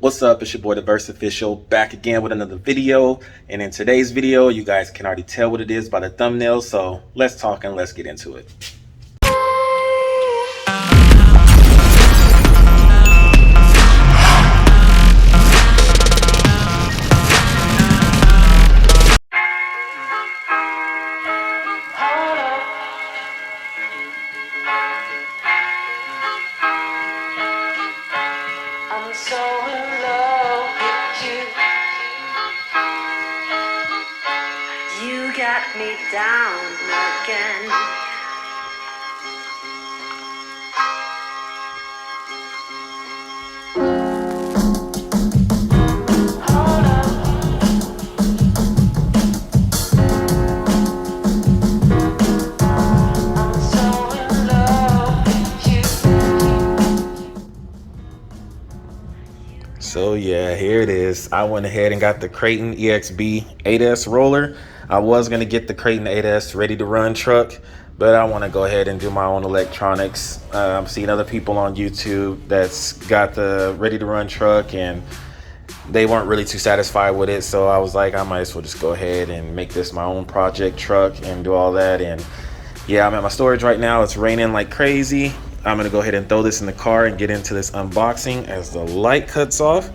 What's up, it's your boy DaVerseOfficial, back again with another video. And in today's video, you guys can already tell what it is by the thumbnail, so let's talk and let's get into it. Got me down again. So yeah, here it is. I went ahead and got the Kraton EXB 8S roller. I was gonna get the Kraton 8S ready to run truck, but I want to go ahead and do my own electronics. I'm seeing other people on YouTube that's got the ready to run truck and they weren't really too satisfied with it. So I was like, I might as well just go ahead and make this my own project truck and do all that. And yeah, I'm at my storage right now. It's raining like crazy. I'm gonna go ahead and throw this in the car and get into this unboxing as the light cuts off.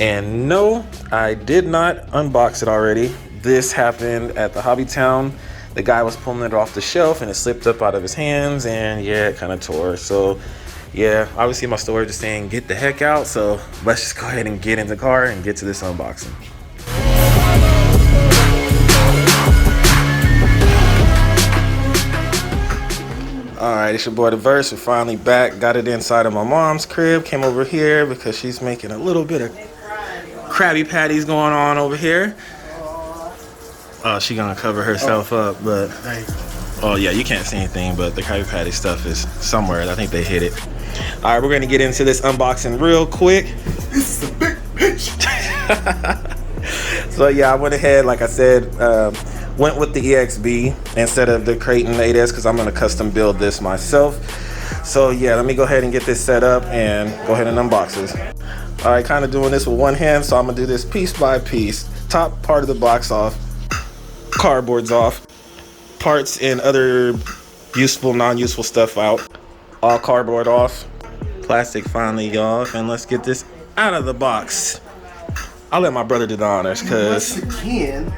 And no, I did not unbox it already. This happened at the Hobby Town. The guy was pulling it off the shelf and it slipped up out of his hands and yeah, it kind of tore. So yeah, obviously my storage is saying get the heck out. So let's just go ahead and get in the car and get to this unboxing. All right, it's your boy DaVerse. We're finally back. Got it inside of my mom's crib. Came over here because she's making a little bit of Krabby Patties going on over here. Oh, she gonna cover herself up, but oh yeah, you can't see anything, but the Krabby Patty stuff is somewhere. I think they hit it. All right, we're gonna get into this unboxing real quick. This is a big pitch. So yeah, I went ahead, like I said, went with the EXB instead of the Kraton 8S because I'm gonna custom build this myself. So yeah, let me go ahead and get this set up and go ahead and unbox this. All right, kind of doing this with one hand, so I'm gonna do this piece by piece. Top part of the box off, cardboard's off, parts and other useful, non-useful stuff out. All cardboard off, plastic finally off, and let's get this out of the box. I'll let my brother do the honors, cause again,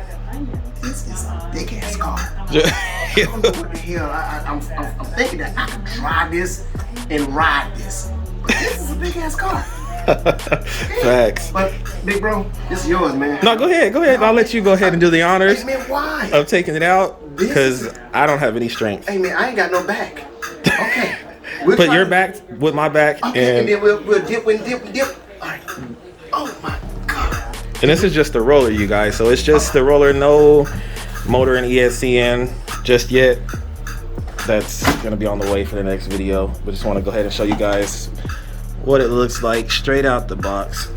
this is a big ass car. I don't know what the hell. I'm thinking that I can drive this and ride this, but this is a big ass car. Facts. But big bro, this is yours, man. No, go ahead. I'll let you go ahead and do the honors. Hey man, why? Of taking it out because I don't have any strength. Hey man, I ain't got no back. Okay. Put your back with my back, okay, and then we'll dip and dip and dip. All right. Oh my god. And this is just the roller, you guys. So it's just the roller, no motor and ESC in just yet. That's gonna be on the way for the next video. But just want to go ahead and show you guys what it looks like straight out the box.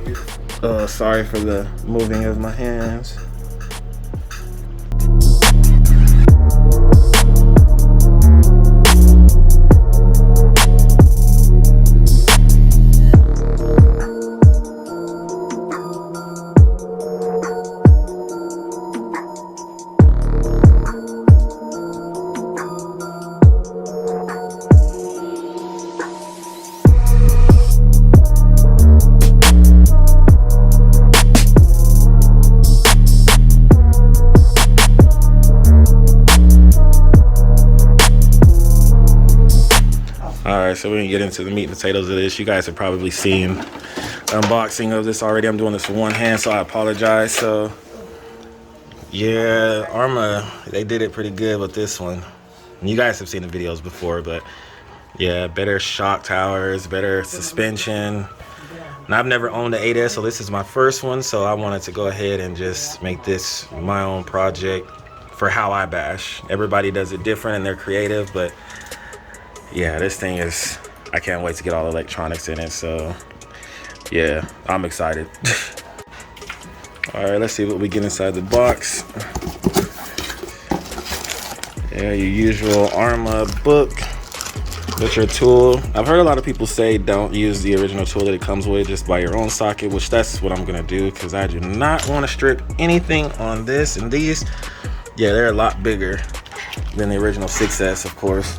Sorry for the moving of my hands. Alright, so we're gonna get into the meat and potatoes of this. You guys have probably seen the unboxing of this already. I'm doing this with one hand, so I apologize. So yeah, Arrma, they did it pretty good with this one. And you guys have seen the videos before, but yeah, better shock towers, better suspension. And I've never owned the 8S, so this is my first one, so I wanted to go ahead and just make this my own project for how I bash. Everybody does it different and they're creative, but yeah, this thing is, I can't wait to get all the electronics in it. So yeah, I'm excited. All right, let's see what we get inside the box. Yeah, your usual Arrma book. With your tool, I've heard a lot of people say don't use the original tool that it comes with, just buy your own socket, which that's what I'm gonna do because I do not want to strip anything on this. And these, yeah, they're a lot bigger than the original 6S, of course.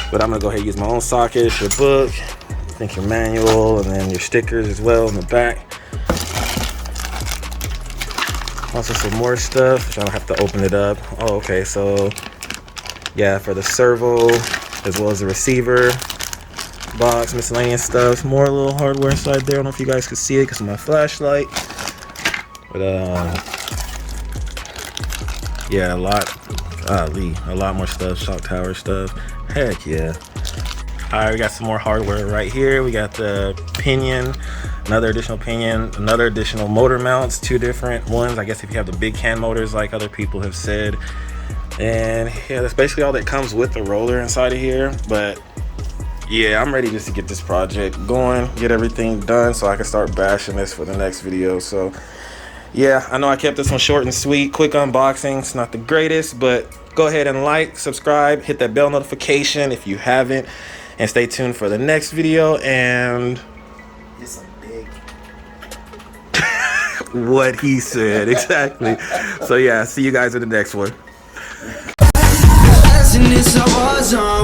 But I'm gonna go ahead and use my own sockets, your book, I think your manual, and then your stickers as well in the back. Also some more stuff, which I don't have to open it up. Oh, okay, so yeah, for the servo, as well as the receiver box, miscellaneous stuff, more little hardware inside there. I don't know if you guys can see it because of my flashlight, but yeah, a lot more stuff, shock tower stuff. Heck yeah. All right, we got some more hardware right here. We got the pinion, another additional pinion, another additional motor mounts, 2 different ones, I guess if you have the big can motors like other people have said. And yeah, that's basically all that comes with the roller inside of here. But yeah, I'm ready just to get this project going, get everything done so I can start bashing this for the next video. So yeah, I know I kept this one short and sweet, quick unboxing. It's not the greatest, but go ahead and like, subscribe, hit that bell notification if you haven't, and stay tuned for the next video. And It's a big. what he said, exactly. So yeah, see you guys in the next one. In this I was on